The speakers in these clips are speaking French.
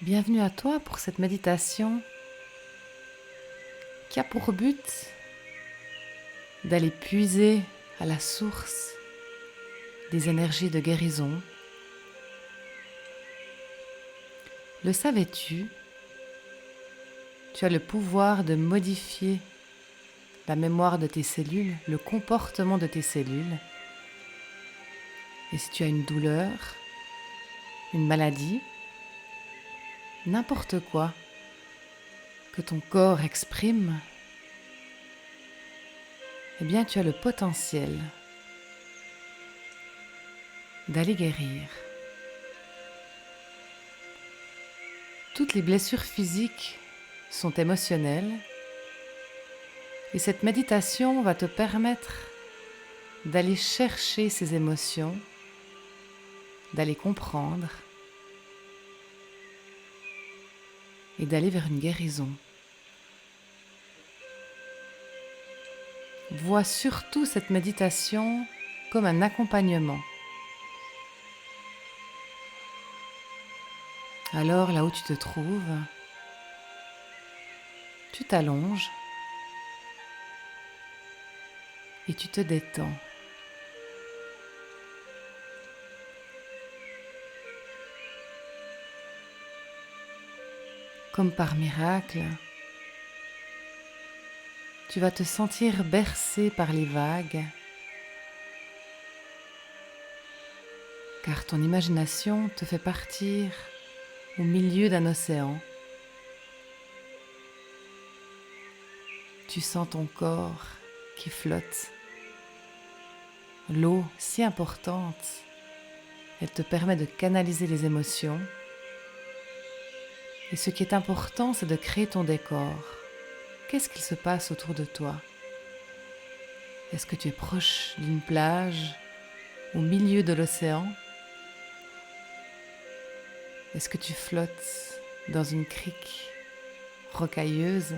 Bienvenue à toi pour cette méditation qui a pour but d'aller puiser à la source des énergies de guérison. Le savais-tu? Tu as le pouvoir de modifier la mémoire de tes cellules, le comportement de tes cellules. Et si tu as une douleur, une maladie, n'importe quoi que ton corps exprime, eh bien tu as le potentiel d'aller guérir. Toutes les blessures physiques sont émotionnelles et cette méditation va te permettre d'aller chercher ces émotions, d'aller comprendre et d'aller vers une guérison. Vois surtout cette méditation comme un accompagnement. Alors là où tu te trouves, tu t'allonges et tu te détends. Comme par miracle, tu vas te sentir bercé par les vagues, car ton imagination te fait partir au milieu d'un océan. Tu sens ton corps qui flotte. L'eau, si importante, elle te permet de canaliser les émotions. Et ce qui est important, c'est de créer ton décor. Qu'est-ce qu'il se passe autour de toi? Est-ce que tu es proche d'une plage, au milieu de l'océan? Est-ce que tu flottes dans une crique rocailleuse?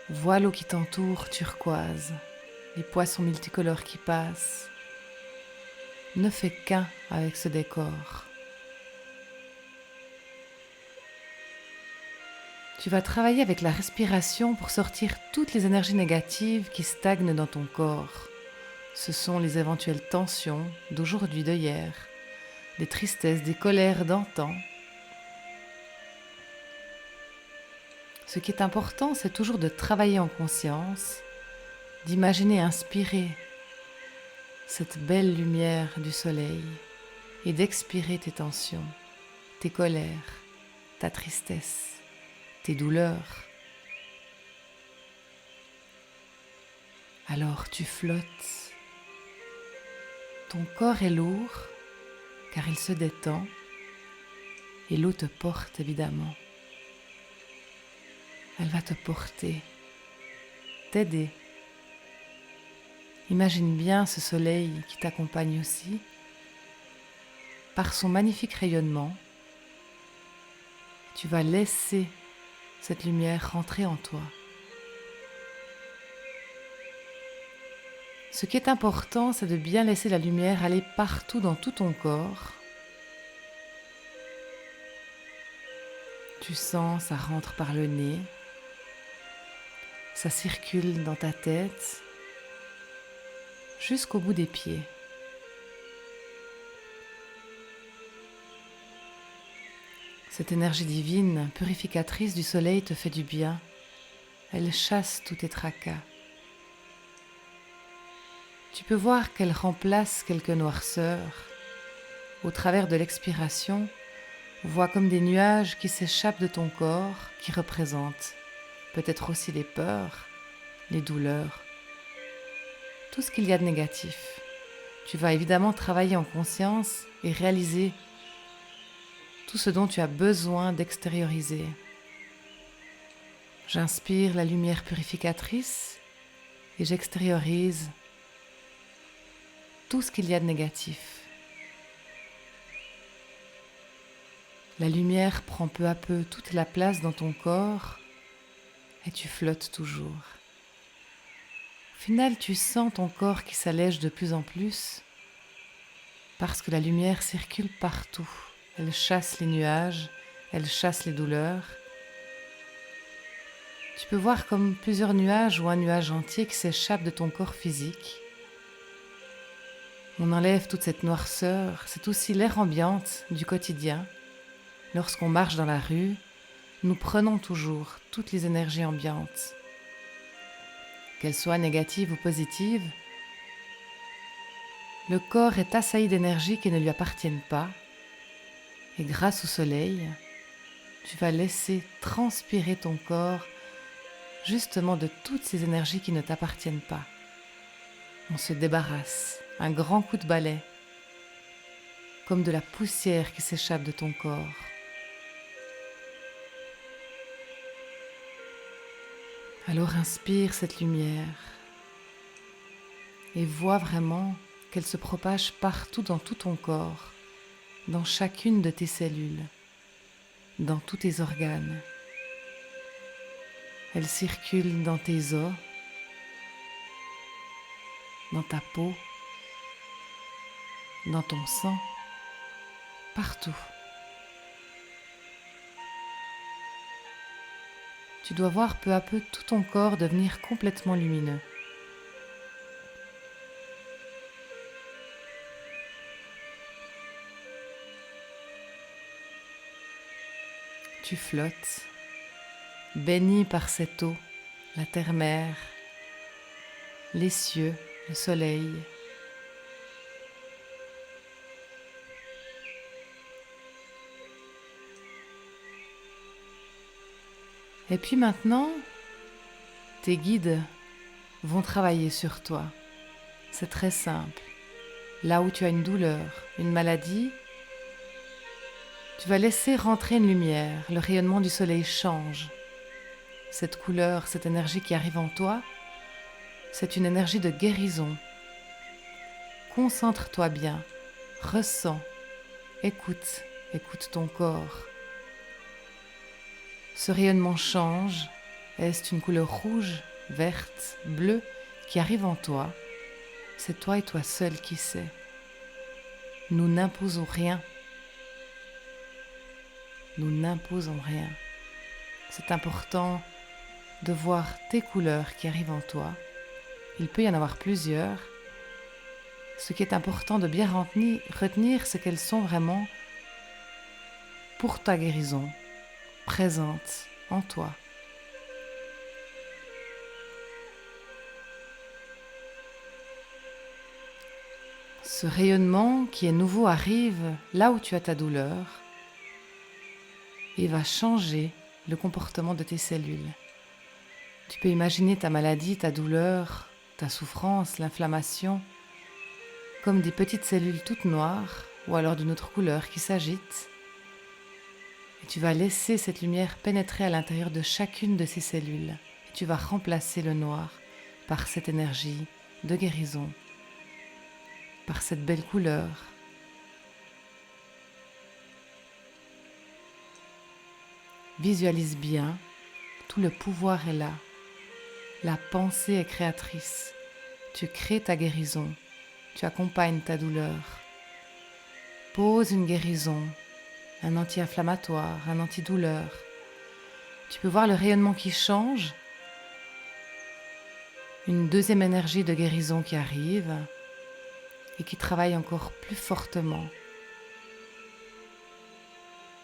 Vois l'eau qui t'entoure, turquoise, les poissons multicolores qui passent. Ne fais qu'un avec ce décor. Tu vas travailler avec la respiration pour sortir toutes les énergies négatives qui stagnent dans ton corps. Ce sont les éventuelles tensions d'aujourd'hui, de hier, des tristesses, des colères d'antan. Ce qui est important, c'est toujours de travailler en conscience, d'imaginer inspirer cette belle lumière du soleil et d'expirer tes tensions, tes colères, ta tristesse, tes douleurs. Alors tu flottes. Ton corps est lourd car il se détend et l'eau te porte évidemment. Elle va te porter, t'aider. Imagine bien ce soleil qui t'accompagne aussi. Par son magnifique rayonnement, tu vas laisser cette lumière rentrer en toi. Ce qui est important, c'est de bien laisser la lumière aller partout dans tout ton corps. Tu sens, ça rentre par le nez, ça circule dans ta tête, jusqu'au bout des pieds. Cette énergie divine, purificatrice du soleil te fait du bien. Elle chasse tous tes tracas. Tu peux voir qu'elle remplace quelques noirceurs. Au travers de l'expiration, vois comme des nuages qui s'échappent de ton corps, qui représentent peut-être aussi les peurs, les douleurs, tout ce qu'il y a de négatif. Tu vas évidemment travailler en conscience et réaliser tout ce dont tu as besoin d'extérioriser. J'inspire la lumière purificatrice et j'extériorise tout ce qu'il y a de négatif. La lumière prend peu à peu toute la place dans ton corps et tu flottes toujours. Au final, tu sens ton corps qui s'allège de plus en plus parce que la lumière circule partout. Elle chasse les nuages, elle chasse les douleurs. Tu peux voir comme plusieurs nuages ou un nuage entier qui s'échappe de ton corps physique. On enlève toute cette noirceur, c'est aussi l'air ambiante du quotidien. Lorsqu'on marche dans la rue, nous prenons toujours toutes les énergies ambiantes. Qu'elles soient négatives ou positives, le corps est assailli d'énergies qui ne lui appartiennent pas. Et grâce au soleil, tu vas laisser transpirer ton corps justement de toutes ces énergies qui ne t'appartiennent pas. On se débarrasse, un grand coup de balai, comme de la poussière qui s'échappe de ton corps. Alors inspire cette lumière et vois vraiment qu'elle se propage partout dans tout ton corps, dans chacune de tes cellules, dans tous tes organes. Elle circule dans tes os, dans ta peau, dans ton sang, partout. Tu dois voir peu à peu tout ton corps devenir complètement lumineux. Tu flottes, béni par cette eau, la terre-mère, les cieux, le soleil. Et puis maintenant, tes guides vont travailler sur toi. C'est très simple. Là où tu as une douleur, une maladie, tu vas laisser rentrer une lumière. Le rayonnement du soleil change. Cette couleur, cette énergie qui arrive en toi, c'est une énergie de guérison. Concentre-toi bien, ressens, écoute ton corps. Ce rayonnement change, et c'est une couleur rouge, verte, bleue qui arrive en toi. C'est toi et toi seul qui sais. Nous n'imposons rien. Nous n'imposons rien. C'est important de voir tes couleurs qui arrivent en toi. Il peut y en avoir plusieurs. Ce qui est important de bien retenir, c'est qu'elles sont vraiment pour ta guérison, présentes en toi. Ce rayonnement qui est nouveau arrive là où tu as ta douleur et va changer le comportement de tes cellules. Tu peux imaginer ta maladie, ta douleur, ta souffrance, l'inflammation, comme des petites cellules toutes noires ou alors d'une autre couleur qui s'agitent. Et tu vas laisser cette lumière pénétrer à l'intérieur de chacune de ces cellules. Et tu vas remplacer le noir par cette énergie de guérison, par cette belle couleur. Visualise bien, tout le pouvoir est là. La pensée est créatrice. Tu crées ta guérison. Tu accompagnes ta douleur. Pose une guérison, un anti-inflammatoire, un antidouleur. Tu peux voir le rayonnement qui change. Une deuxième énergie de guérison qui arrive et qui travaille encore plus fortement.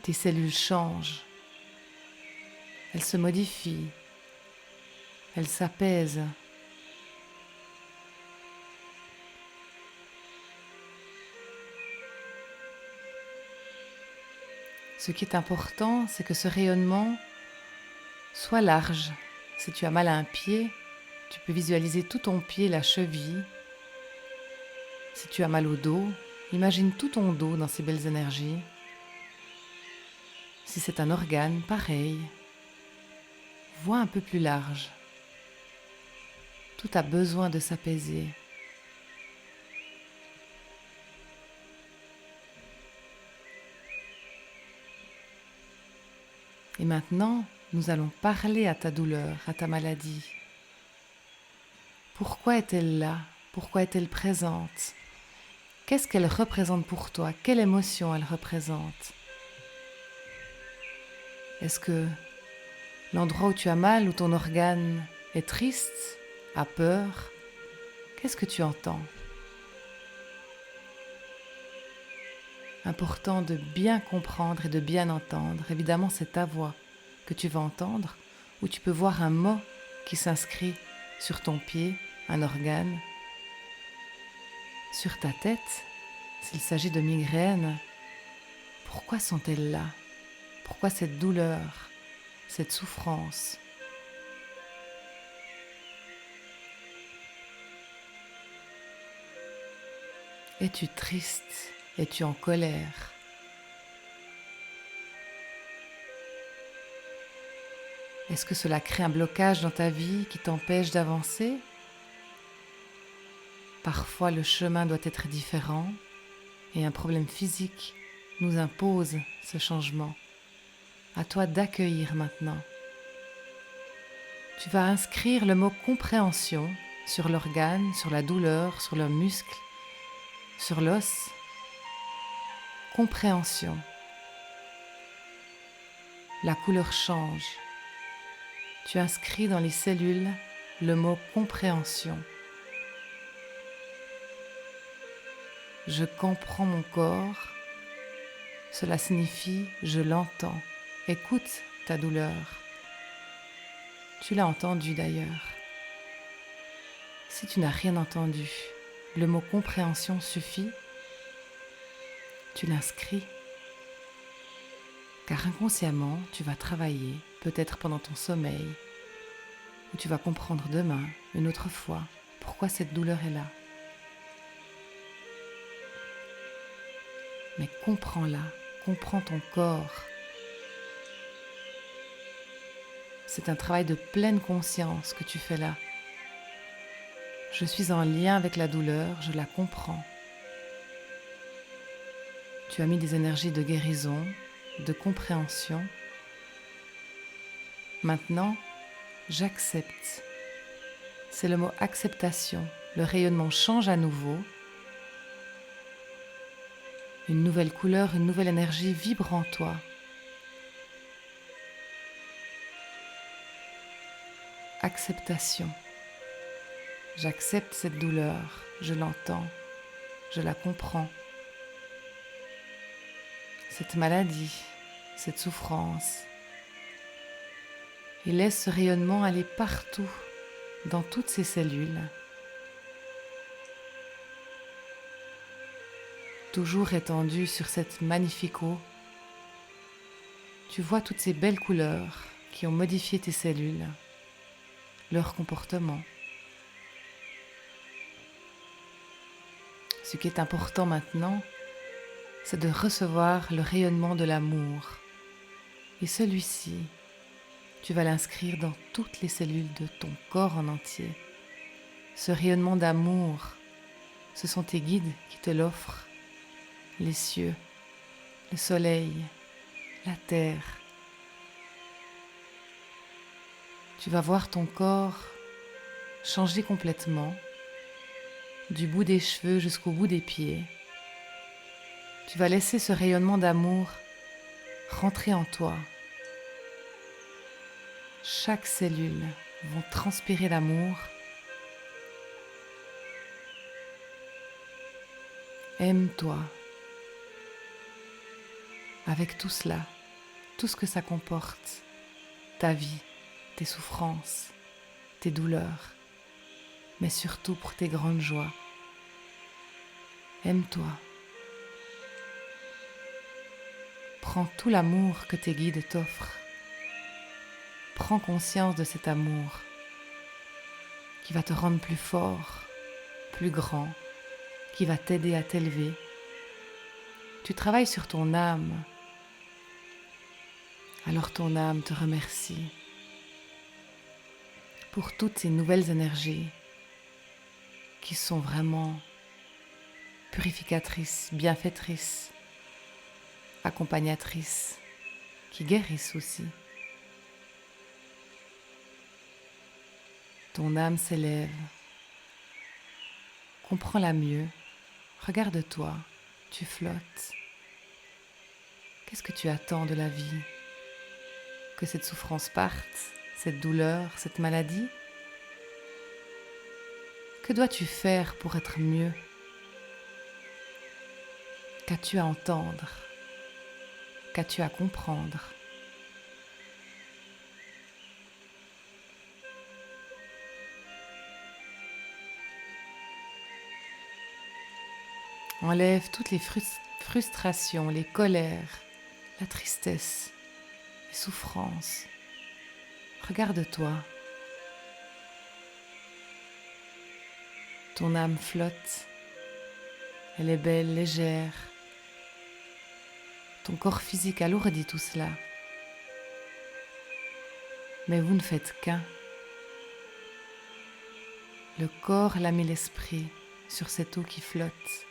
Tes cellules changent. Elles se modifient. Elles s'apaisent. Ce qui est important, c'est que ce rayonnement soit large. Si tu as mal à un pied, tu peux visualiser tout ton pied, la cheville. Si tu as mal au dos, imagine tout ton dos dans ces belles énergies. Si c'est un organe, pareil. Vois un peu plus large. Tout a besoin de s'apaiser. Et maintenant, nous allons parler à ta douleur, à ta maladie. Pourquoi est-elle là? Pourquoi est-elle présente? Qu'est-ce qu'elle représente pour toi? Quelle émotion elle représente? Est-ce que l'endroit où tu as mal, où ton organe est triste, a peur? Qu'est-ce que tu entends? Important de bien comprendre et de bien entendre. Évidemment, c'est ta voix que tu vas entendre, ou tu peux voir un mot qui s'inscrit sur ton pied, un organe, sur ta tête. S'il s'agit de migraines, pourquoi sont-elles là? Pourquoi cette douleur, cette souffrance? Es-tu triste? Es-tu en colère? Est-ce que cela crée un blocage dans ta vie qui t'empêche d'avancer? Parfois, le chemin doit être différent et un problème physique nous impose ce changement. À toi d'accueillir maintenant. Tu vas inscrire le mot compréhension sur l'organe, sur la douleur, sur le muscle, sur l'os. Compréhension. La couleur change. Tu inscris dans les cellules le mot compréhension. Je comprends mon corps. Cela signifie je l'entends. Écoute ta douleur. Tu l'as entendu d'ailleurs. Si tu n'as rien entendu, le mot compréhension suffit. Tu l'inscris. Car inconsciemment, tu vas travailler, peut-être pendant ton sommeil, ou tu vas comprendre demain, une autre fois, pourquoi cette douleur est là. Mais comprends-la, comprends ton corps. C'est un travail de pleine conscience que tu fais là. Je suis en lien avec la douleur, je la comprends. Tu as mis des énergies de guérison, de compréhension. Maintenant, j'accepte. C'est le mot acceptation. Le rayonnement change à nouveau. Une nouvelle couleur, une nouvelle énergie vibre en toi. Acceptation. J'accepte cette douleur, je l'entends, je la comprends. Cette maladie, cette souffrance. Et laisse ce rayonnement aller partout, dans toutes ces cellules. Toujours étendu sur cette magnifique eau, tu vois toutes ces belles couleurs qui ont modifié tes cellules, leur comportement. Ce qui est important maintenant, c'est de recevoir le rayonnement de l'amour. Et celui-ci, tu vas l'inscrire dans toutes les cellules de ton corps en entier. Ce rayonnement d'amour, ce sont tes guides qui te l'offrent. Les cieux, le soleil, la terre. Tu vas voir ton corps changer complètement, du bout des cheveux jusqu'au bout des pieds. Tu vas laisser ce rayonnement d'amour rentrer en toi. Chaque cellule va transpirer l'amour. Aime-toi. Avec tout cela, tout ce que ça comporte, ta vie, tes souffrances, tes douleurs, mais surtout pour tes grandes joies. Aime-toi. Prends tout l'amour que tes guides t'offrent. Prends conscience de cet amour qui va te rendre plus fort, plus grand, qui va t'aider à t'élever. Tu travailles sur ton âme. Alors ton âme te remercie pour toutes ces nouvelles énergies qui sont vraiment purificatrices, bienfaitrices, accompagnatrices, qui guérissent aussi. Ton âme s'élève. Comprends-la mieux, Regarde-toi, tu flottes. Qu'est-ce que tu attends de la vie? Que cette souffrance parte, cette douleur, cette maladie? Que dois-tu faire pour être mieux? Qu'as-tu à entendre? Qu'as-tu à comprendre? Enlève toutes les frustrations, les colères, la tristesse, les souffrances. Regarde-toi. Ton âme flotte. Elle est belle, légère. Ton corps physique alourdit tout cela. Mais vous ne faites qu'un. Le corps l'a mis l'esprit sur cette eau qui flotte.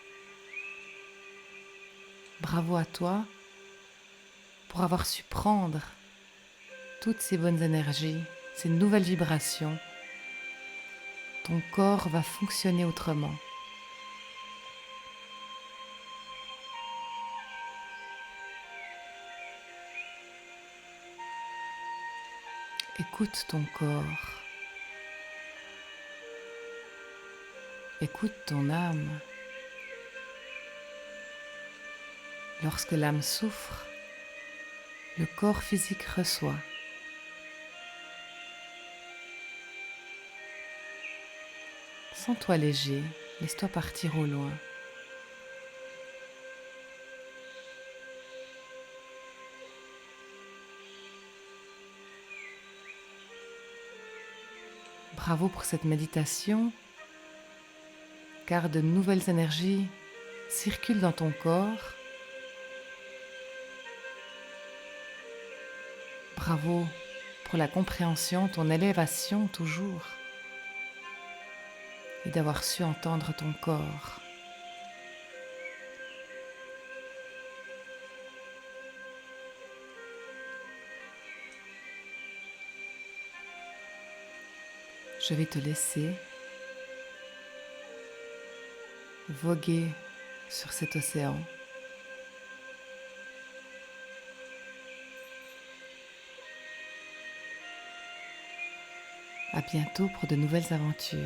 Bravo à toi pour avoir su prendre toutes ces bonnes énergies, ces nouvelles vibrations. Ton corps va fonctionner autrement. Écoute ton corps. Écoute ton âme. Lorsque l'âme souffre, le corps physique reçoit. Sens-toi léger, laisse-toi partir au loin. Bravo pour cette méditation, car de nouvelles énergies circulent dans ton corps. Bravo pour la compréhension, ton élévation toujours, et d'avoir su entendre ton corps. Je vais te laisser voguer sur cet océan. À bientôt pour de nouvelles aventures.